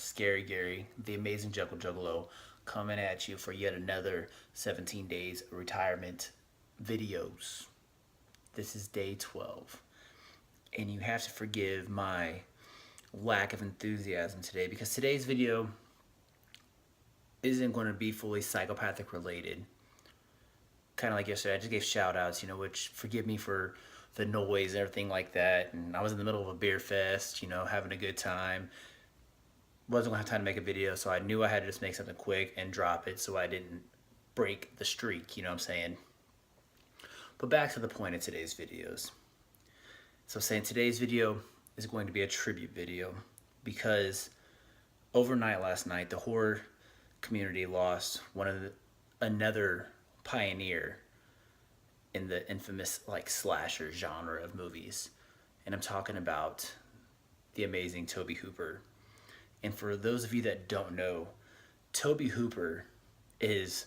Scary Gary, the amazing Juggalo, coming at you for yet another 17 days retirement videos. This is day 12. And you have to forgive my lack of enthusiasm today because today's video isn't going to be fully psychopathic related. Kind of like yesterday, I just gave shout outs, which forgive me for the noise and everything like that. And I was in the middle of a beer fest, having a good time. Wasn't going to have time to make a video, so I knew I had to just make something quick and drop it so I didn't break the streak, you know what I'm saying? But back to the point of today's videos. So saying today's video is going to be a tribute video because overnight last night, the horror community lost another pioneer in the infamous slasher genre of movies. And I'm talking about the amazing Tobe Hooper. And for those of you that don't know, Toby Hooper is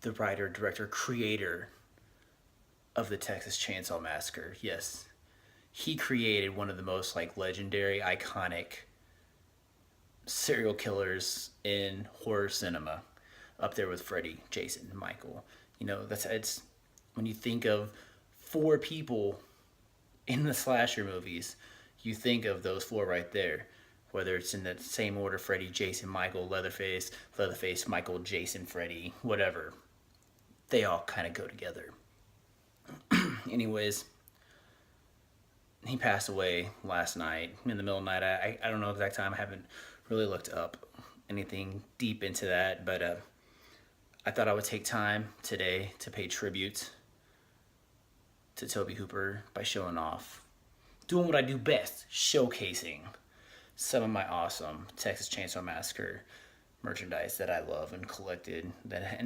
the writer, director, creator of the Texas Chainsaw Massacre. Yes, he created one of the most legendary, iconic serial killers in horror cinema, up there with Freddy, Jason, and Michael. It's when you think of four people in the slasher movies, you think of those four right there. Whether it's in the same order, Freddy, Jason, Michael, Leatherface, Michael, Jason, Freddy, whatever. They all kind of go together. Anyways, he passed away last night in the middle of the night. I don't know the exact time. I haven't really looked up anything deep into that, but I thought I would take time today to pay tribute to Toby Hooper by showing off, doing what I do best, showcasing some of my awesome Texas Chainsaw Massacre merchandise that I love and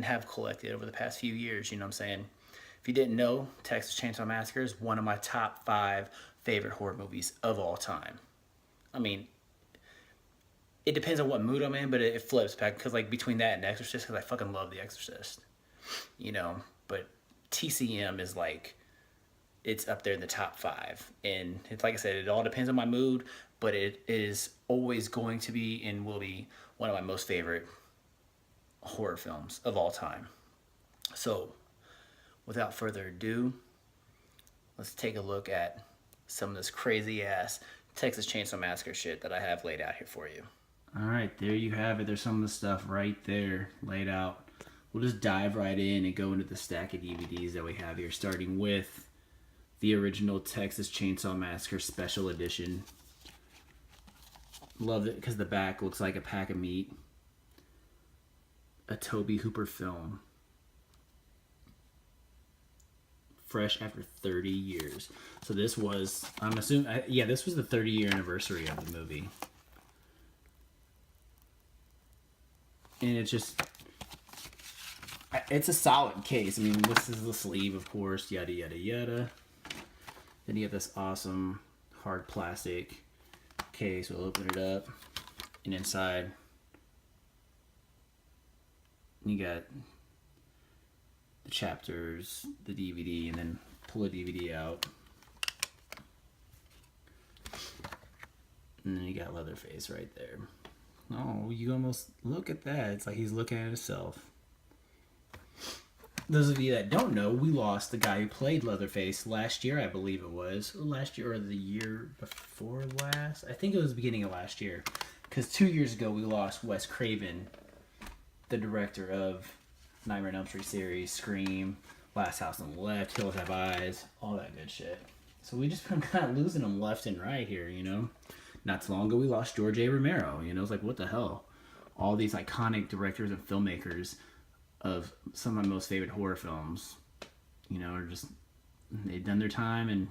have collected over the past few years. You know what I'm saying? If you didn't know, Texas Chainsaw Massacre is one of my top 5 favorite horror movies of all time. I mean, it depends on what mood I'm in, but it flips back because between that and Exorcist, because I fucking love The Exorcist. But TCM is it's up there in the top 5. And it's like I said, it all depends on my mood, but it is always going to be and will be one of my most favorite horror films of all time. So, without further ado, let's take a look at some of this crazy ass Texas Chainsaw Massacre shit that I have laid out here for you. Alright, there you have it. There's some of the stuff right there laid out. We'll just dive right in and go into the stack of DVDs that we have here, starting with the original Texas Chainsaw Massacre Special Edition. Love it because the back looks like a pack of meat. A Tobe Hooper film. Fresh after 30 years. So this was, I'm assuming, this was the 30-year anniversary of the movie. And it's a solid case. I mean, this is the sleeve, of course, yada, yada, yada. Then you have this awesome hard plastic case. We'll open it up. And inside, you got the chapters, the DVD, and then pull the DVD out. And then you got Leatherface right there. Oh, you almost look at that. It's like he's looking at himself. Those of you that don't know, we lost the guy who played Leatherface last year, I believe it was. Last year or the year before last? I think it was the beginning of last year. Because 2 years ago, we lost Wes Craven, the director of Nightmare on Elm Street series, Scream, Last House on the Left, Hills Have Eyes, all that good shit. So we just been kind of losing them left and right here, Not too long ago, we lost George A. Romero. It's like, what the hell? All these iconic directors and filmmakers of some of my most favorite horror films, are just, they've done their time and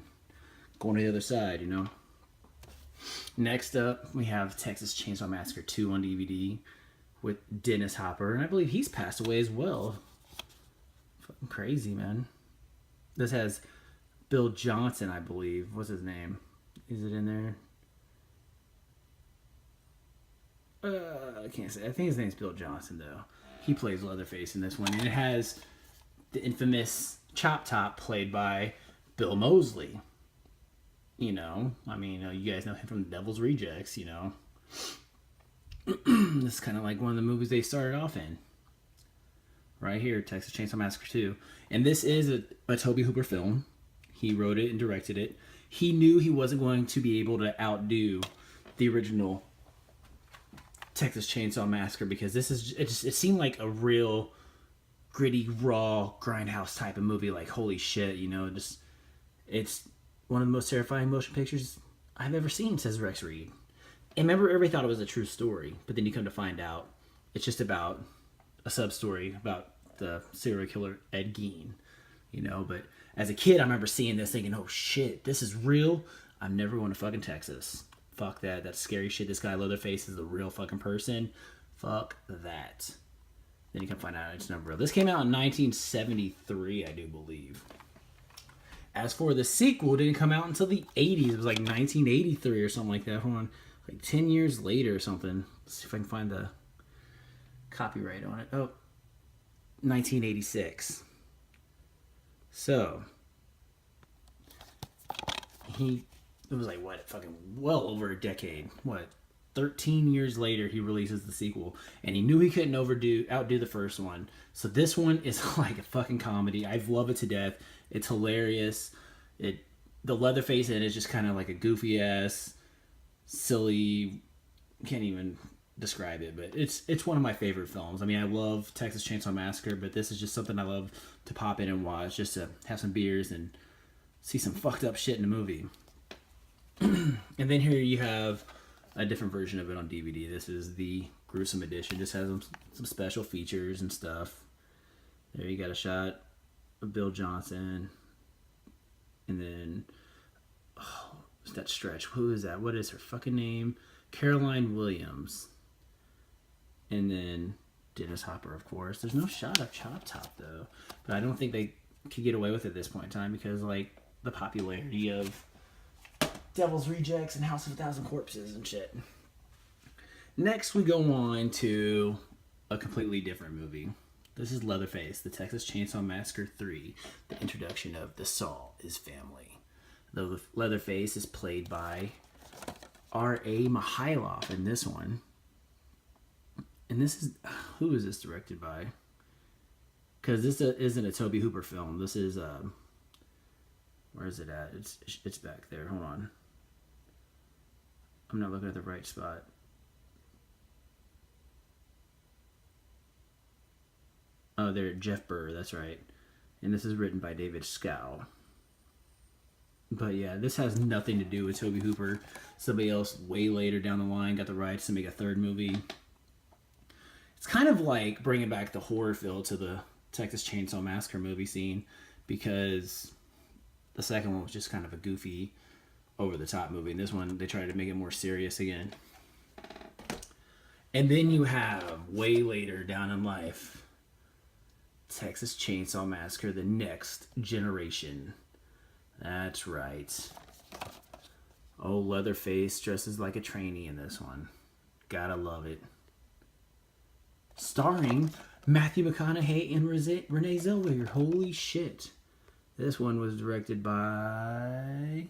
going to the other side, Next up, we have Texas Chainsaw Massacre 2 on DVD with Dennis Hopper, and I believe he's passed away as well. Fucking crazy, man. This has Bill Johnson, I believe. What's his name? Is it in there? I can't say. I think his name's Bill Johnson, though. He plays Leatherface in this one. And it has the infamous Chop Top played by Bill Moseley. You guys know him from The Devil's Rejects, This is kind of like one of the movies they started off in. Right here, Texas Chainsaw Massacre 2. And this is a Tobe Hooper film. He wrote it and directed it. He knew he wasn't going to be able to outdo the original Texas Chainsaw Massacre because it seemed like a real gritty, raw, grindhouse type of movie. Like, holy shit, you know, it's one of the most terrifying motion pictures I've ever seen, says Rex Reed. And remember, everybody thought it was a true story, but then you come to find out it's just about a sub-story about the serial killer Ed Gein, you know. But as a kid, I remember seeing this thinking, oh shit, this is real. I'm never going to fucking Texas. Fuck that. That's scary shit. This guy Leatherface is a real fucking person. Fuck that. Then you can find out it's not real. This came out in 1973, I do believe. As for the sequel, it didn't come out until the 80s. It was like 1983 or something like that. Hold on. Like 10 years later or something. Let's see if I can find the copyright on it. Oh, 1986. So, it was like, what, fucking well over a decade. What, 13 years later, he releases the sequel. And he knew he couldn't outdo the first one. So this one is like a fucking comedy. I love it to death. It's hilarious. The Leatherface in it is just kind of like a goofy ass, silly, can't even describe it, but it's one of my favorite films. I mean, I love Texas Chainsaw Massacre, but this is just something I love to pop in and watch, just to have some beers and see some fucked up shit in a movie. And then here you have a different version of it on DVD. This is the gruesome edition. Just has some special features and stuff. There you got a shot of Bill Johnson, and then that stretch. Who is that? What is her fucking name? Caroline Williams. And then Dennis Hopper, of course. There's no shot of Chop Top, though. But I don't think they could get away with it at this point in time because, like, the popularity of Devil's Rejects and House of a Thousand Corpses and shit. Next, we go on to a completely different movie. This is Leatherface, the Texas Chainsaw Massacre 3, the introduction of the Saw is family. The Leatherface is played by R.A. Mihailov in this one. And this is... Who is this directed by? Because this isn't a Toby Hooper film. This is... where is it at? It's back there. Hold on. I'm not looking at the right spot. Oh, there, Jeff Burr. That's right. And this is written by David Scow. But yeah, this has nothing to do with Tobe Hooper. Somebody else way later down the line got the rights to make a third movie. It's kind of like bringing back the horror feel to the Texas Chainsaw Massacre movie scene, because the second one was just kind of a goofy, over-the-top movie. And this one, they tried to make it more serious again. And then you have, way later down in life, Texas Chainsaw Massacre, The Next Generation. That's right. Oh, Leatherface dresses like a trainee in this one. Gotta love it. Starring Matthew McConaughey and Renee Zellweger. Holy shit. This one was directed by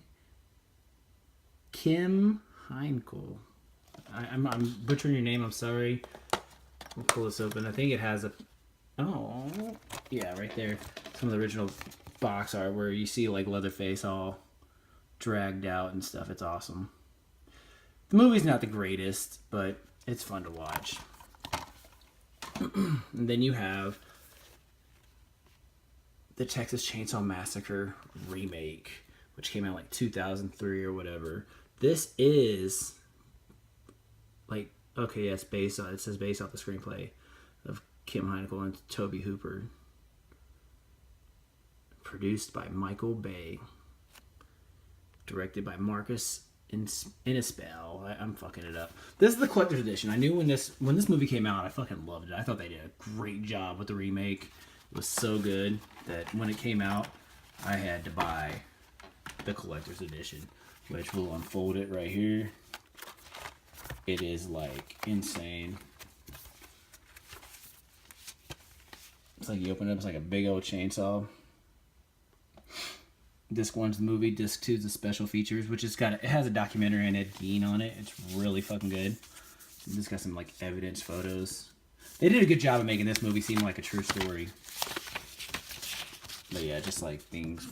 Kim Heinkel. I'm butchering your name, I'm sorry. We'll pull this open. I think it has a... Oh, yeah, right there. Some of the original box art where you see like Leatherface all dragged out and stuff. It's awesome. The movie's not the greatest, but it's fun to watch. And then you have the Texas Chainsaw Massacre remake, which came out like 2003 or whatever. This is like, okay, yeah, it says based off the screenplay of Kim Heinkel and Tobe Hooper. Produced by Michael Bay. Directed by Marcus Inispel. I'm fucking it up. This is the collector's edition. I knew when this movie came out, I fucking loved it. I thought they did a great job with the remake. It was so good that when it came out, I had to buy the collector's edition, which will unfold it right here. It is like insane. It's like you open it up, it's like a big old chainsaw. Disc 1's the movie, Disc 2's the special features, which it has a documentary on Ed Gein on it. It's really fucking good. This got some like evidence photos. They did a good job of making this movie seem like a true story. But yeah, just like things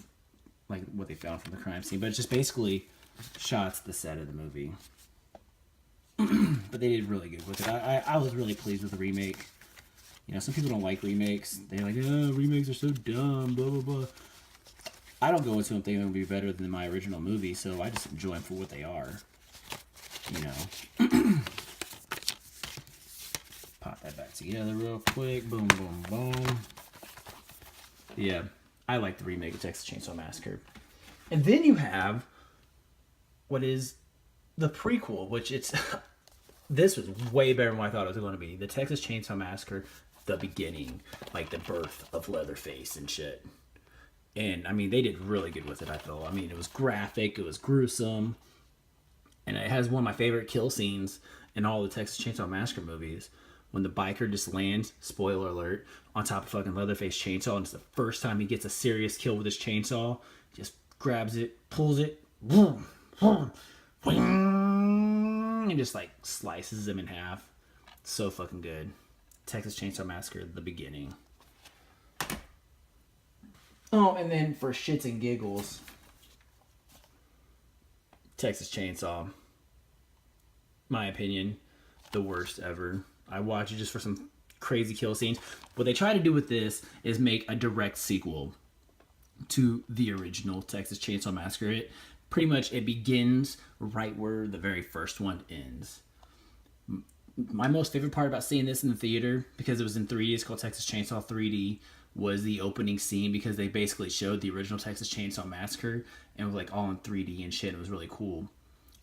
like what they found from the crime scene. But it's just basically shots the set of the movie. But they did really good with it. I was really pleased with the remake. You know, some people don't like remakes. They're like, oh, remakes are so dumb, blah, blah, blah. I don't go into them thinking they'll be better than my original movie, so I just enjoy them for what they are. You know. Pop that back together real quick. Boom, boom, boom. Yeah, I like the remake of Texas Chainsaw Massacre. And then you have what is the prequel, which it's... This was way better than what I thought it was going to be. The Texas Chainsaw Massacre, the beginning. Like the birth of Leatherface and shit. And, I mean, they did really good with it, I feel. I mean, it was graphic, it was gruesome. And it has one of my favorite kill scenes in all the Texas Chainsaw Massacre movies. When the biker just lands, spoiler alert, on top of fucking Leatherface chainsaw. And it's the first time he gets a serious kill with his chainsaw. He just grabs it, pulls it, boom, boom, boom, and just like slices him in half. So fucking good. Texas Chainsaw Massacre, the beginning. Oh, and then for shits and giggles, Texas Chainsaw, my opinion, the worst ever. I watch it just for some crazy kill scenes. What they try to do with this is make a direct sequel to the original Texas Chainsaw Massacre. It begins right where the very first one ends. My most favorite part about seeing this in the theater, because it was in 3D, it's called Texas Chainsaw 3D, was the opening scene, because they basically showed the original Texas Chainsaw Massacre and it was like all in 3D and shit. It was really cool.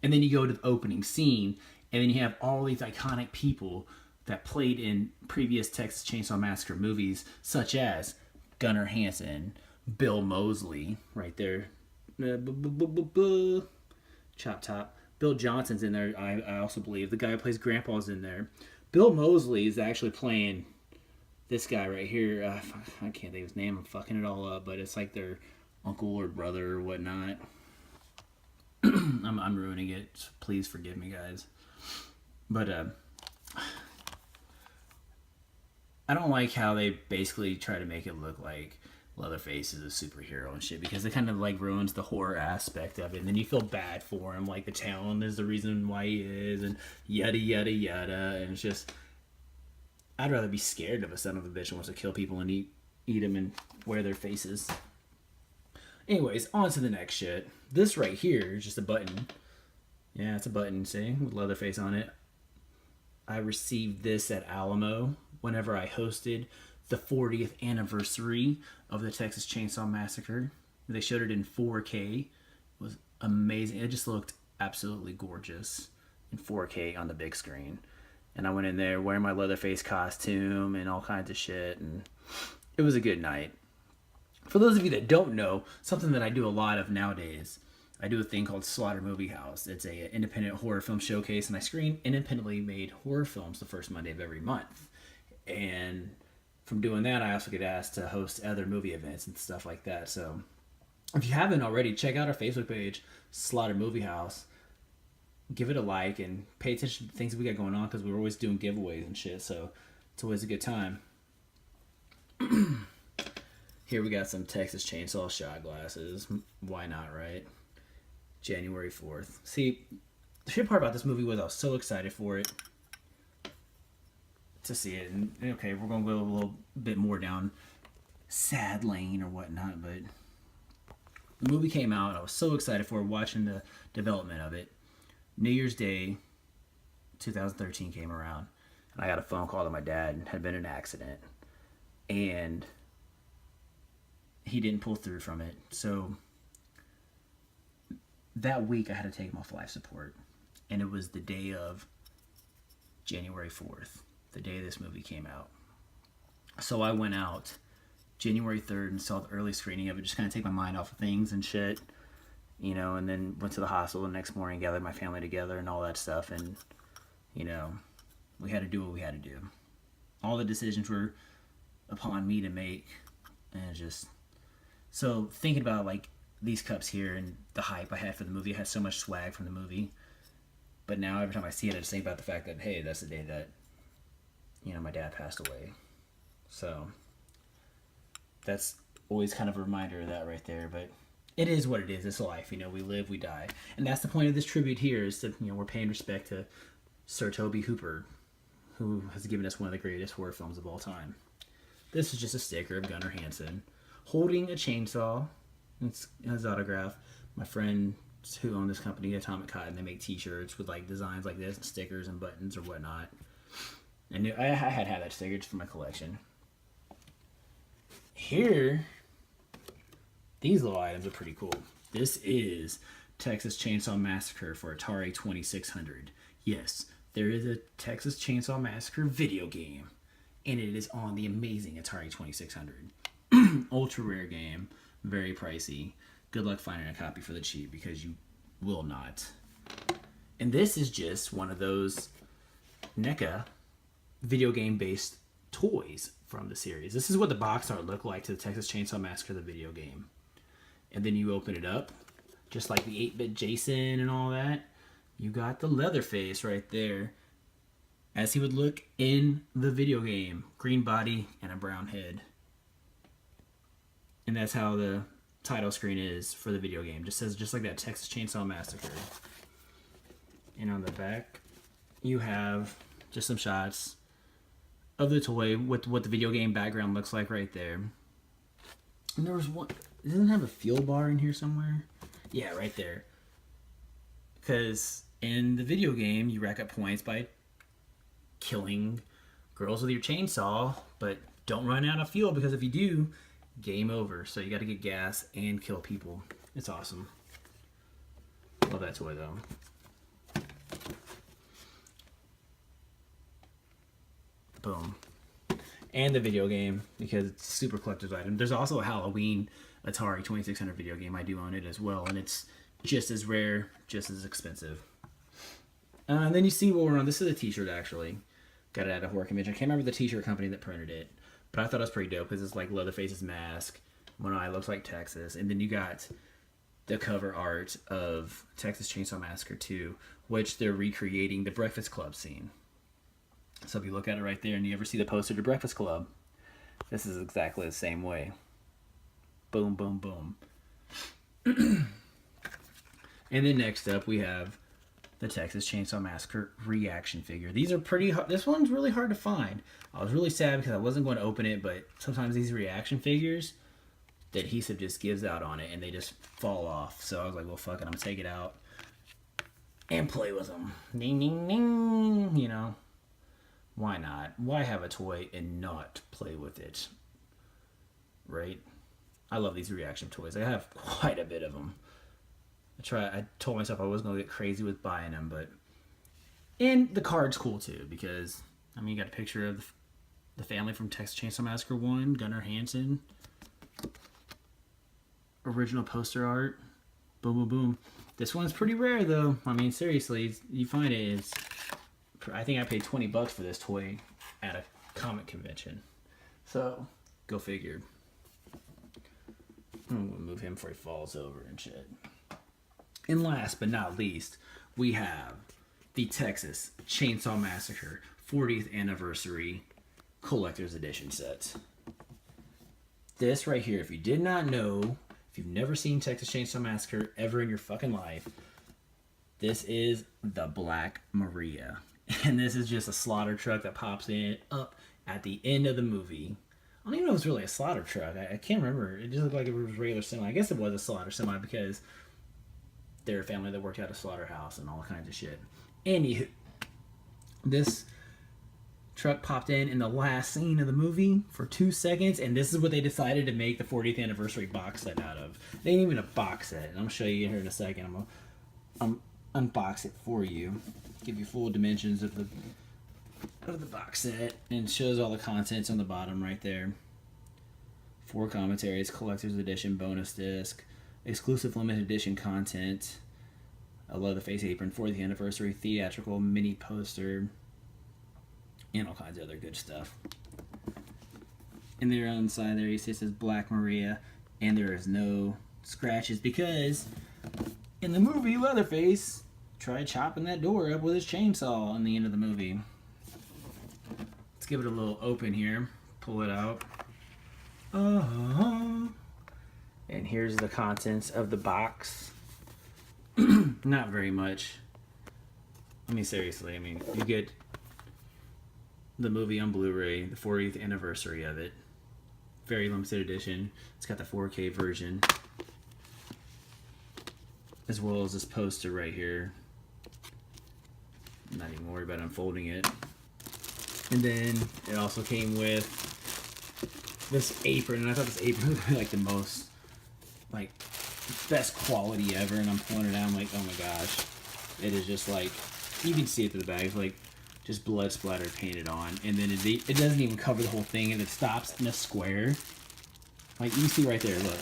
And then you go to the opening scene and then you have all these iconic people that played in previous Texas Chainsaw Massacre movies, such as Gunnar Hansen, Bill Moseley, right there, Chop Top. Bill Johnson's in there, I also believe. The guy who plays Grandpa's in there. Bill Moseley is actually playing this guy right here. I can't think of his name. I'm fucking it all up, but it's like their uncle or brother or whatnot. I'm ruining it. So please forgive me, guys. But I don't like how they basically try to make it look like Leatherface is a superhero and shit, because it kind of like ruins the horror aspect of it. And then you feel bad for him, like the town is the reason why he is, and yada yada yada. And it's just, I'd rather be scared of a son of a bitch who wants to kill people and eat them and wear their faces. Anyways, on to the next shit. This right here is just a button. Yeah, it's a button, see, with Leatherface on it. I received this at Alamo whenever I hosted the 40th anniversary of the Texas Chainsaw Massacre. They showed it in 4K. It was amazing. It just looked absolutely gorgeous in 4K on the big screen. And I went in there wearing my Leatherface costume and all kinds of shit, and it was a good night. For those of you that don't know, something that I do a lot of nowadays, I do a thing called Slaughter Movie House. It's an independent horror film showcase, and I screen independently made horror films the first Monday of every month. And from doing that, I also get asked to host other movie events and stuff like that. So if you haven't already, check out our Facebook page, Slaughter Movie House. Give it a like and pay attention to the things that we got going on, because we're always doing giveaways and shit. So it's always a good time. Here we got some Texas Chainsaw shot glasses. Why not, right? January 4th. See, the shit part about this movie was I was so excited for it to see it. And okay, we're going to go a little bit more down sad lane or whatnot, but the movie came out. I was so excited for it, watching the development of it. New Year's Day 2013 came around, and I got a phone call that my dad had been in an accident, and he didn't pull through from it. So that week I had to take him off life support, and it was the day of January 4th, the day this movie came out. So I went out January 3rd and saw the early screening of it, just kind of take my mind off of things and shit, you know, and then went to the hospital the next morning, gathered my family together and all that stuff, and, you know, we had to do what we had to do. All the decisions were upon me to make, and just, so thinking about, like, these cups here and the hype I had for the movie, I had so much swag from the movie. But now every time I see it, I just think about the fact that, hey, that's the day that, my dad passed away. So that's always kind of a reminder of that right there. But it is what it is. It's life. We live, we die. And that's the point of this tribute here is that, we're paying respect to Sir Toby Hooper, who has given us one of the greatest horror films of all time. This is just a sticker of Gunnar Hansen holding a chainsaw. It's his autograph. My friend who owned this company, Atomic Cotton, they make t-shirts with like designs like this and stickers and buttons or whatnot. And I had that sticker just for my collection. Here, these little items are pretty cool. This is Texas Chainsaw Massacre for Atari 2600. Yes, there is a Texas Chainsaw Massacre video game, and it is on the amazing Atari 2600. Ultra rare game, very pricey. Good luck finding a copy for the cheap because you will not. And this is just one of those NECA video game based toys from the series. This is what the box art looked like to the Texas Chainsaw Massacre, the video game. And then you open it up, just like the 8-bit Jason and all that. You got the Leatherface right there, as he would look in the video game. Green body and a brown head. And that's how the title screen is for the video game. Just says just like that, Texas Chainsaw Massacre. And on the back, you have just some shots of the toy with what the video game background looks like right there. And there was one. Doesn't it have a fuel bar in here somewhere? Yeah, right there. Because in the video game, you rack up points by killing girls with your chainsaw, but don't run out of fuel, because if you do, game over. So you got to get gas and kill people. It's awesome. Love that toy though. Boom. And the video game, because it's a super collector's item. There's also a Halloween Atari 2600 video game. I do own it as well, and it's just as rare, just as expensive. And then you see what we're on. This is a t-shirt, actually. Got it at a horror convention. I can't remember the t-shirt company that printed it, but I thought it was pretty dope because it's like Leatherface's mask. One eye looks like Texas. And then you got the cover art of Texas Chainsaw Massacre 2, which they're recreating the Breakfast Club scene. So if you look at it right there and you ever see the poster to Breakfast Club, this is exactly the same way. Boom, boom, boom. And then next up we have the Texas Chainsaw Massacre reaction figure. These are pretty hard. This one's really hard to find. I was really sad because I wasn't going to open it, but sometimes these reaction figures, the adhesive just gives out on it and they just fall off. So I was like, well, fuck it. I'm going to take it out and play with them. Ding, ding, ding. Why not? Why have a toy and not play with it? Right? I love these reaction toys. I have quite a bit of them. I told myself I wasn't going to get crazy with buying them, but... And the card's cool, too, because, you got a picture of the family from Texas Chainsaw Massacre 1, Gunnar Hansen. Original poster art. Boom, boom, boom. This one's pretty rare, though. Seriously, you find it, I think I paid $20 for this toy at a comic convention. So, go figure. I'm going to move him before he falls over and shit. And last but not least, we have the Texas Chainsaw Massacre 40th Anniversary Collector's Edition set. This right here, if you did not know, if you've never seen Texas Chainsaw Massacre ever in your fucking life, this is the Black Maria. And this is just a slaughter truck that pops up at the end of the movie. I don't even know if it's really a slaughter truck. I can't remember. It just looked like it was a regular semi. I guess it was a slaughter semi because they're a family that worked at a slaughterhouse and all kinds of shit. Anywho, this truck popped in the last scene of the movie for 2 seconds, and this is what they decided to make the 40th anniversary box set out of. They ain't even a box set, and I'm gonna show you here in a second. I'm unbox it for you, give you full dimensions of the box set, and it shows all the contents on the bottom right there. 4 commentaries, collector's edition, bonus disc, exclusive limited edition content, a Leatherface apron, 40th anniversary, theatrical mini poster, and all kinds of other good stuff. And there on the side there, you see it says Black Maria, and there is no scratches because in the movie Leatherface try chopping that door up with his chainsaw in the end of the movie. Let's give it a little open here. Pull it out. And here's the contents of the box. Not very much. I mean, seriously, I mean, you get the movie on Blu-ray, the 40th anniversary of it. Very limited edition. It's got the 4K version. As well as this poster right here. I'm not even worried about unfolding it. And then it also came with this apron, and I thought this apron would be like the most, like, best quality ever, and I'm pulling it out, I'm like, oh my gosh. It is just like, you can see it through the bag, it's like, just blood splatter painted on, and then it doesn't even cover the whole thing, and it stops in a square. Like, you can see right there, look.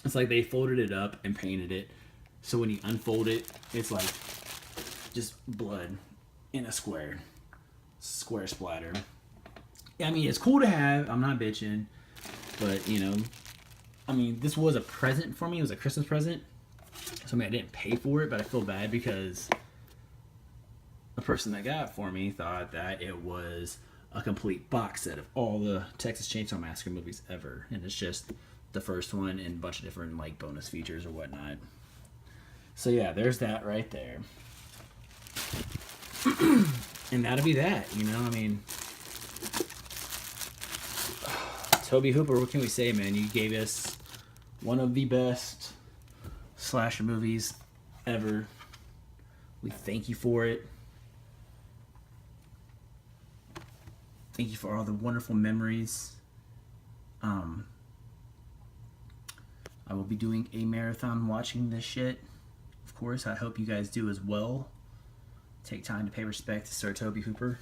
It's like they folded it up and painted it, so when you unfold it, it's like, just blood in a square. Square splatter. I mean, it's cool to have. I'm not bitching. But, you know, I mean, this was a present for me. It was a Christmas present. So, I mean, I didn't pay for it, but I feel bad because the person that got it for me thought that it was a complete box set of all the Texas Chainsaw Massacre movies ever. And it's just the first one and a bunch of different, like, bonus features or whatnot. So, yeah, there's that right there. And that'll be that, you know, I mean, Tobe Hooper, what can we say, man? You gave us one of the best slasher movies ever. We thank you for it. Thank you for all the wonderful memories. I will be doing a marathon watching this shit. Of course, I hope you guys do as well. Take time to pay respect to Sir Tobe Hooper.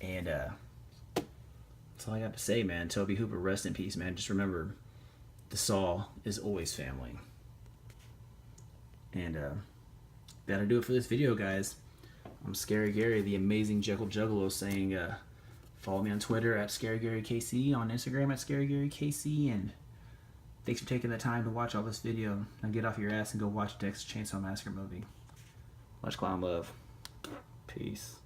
And that's all I got to say, man. Tobe Hooper, rest in peace, man. Just remember, the Saw is always family. And that'll do it for this video, guys. I'm Scary Gary, the amazing Jekyll Juggalo, saying follow me on Twitter at ScaryGaryKC, on Instagram at ScaryGaryKC, and thanks for taking the time to watch all this video. Now get off your ass and go watch Texas Chainsaw Massacre movie. Much clown love. Peace.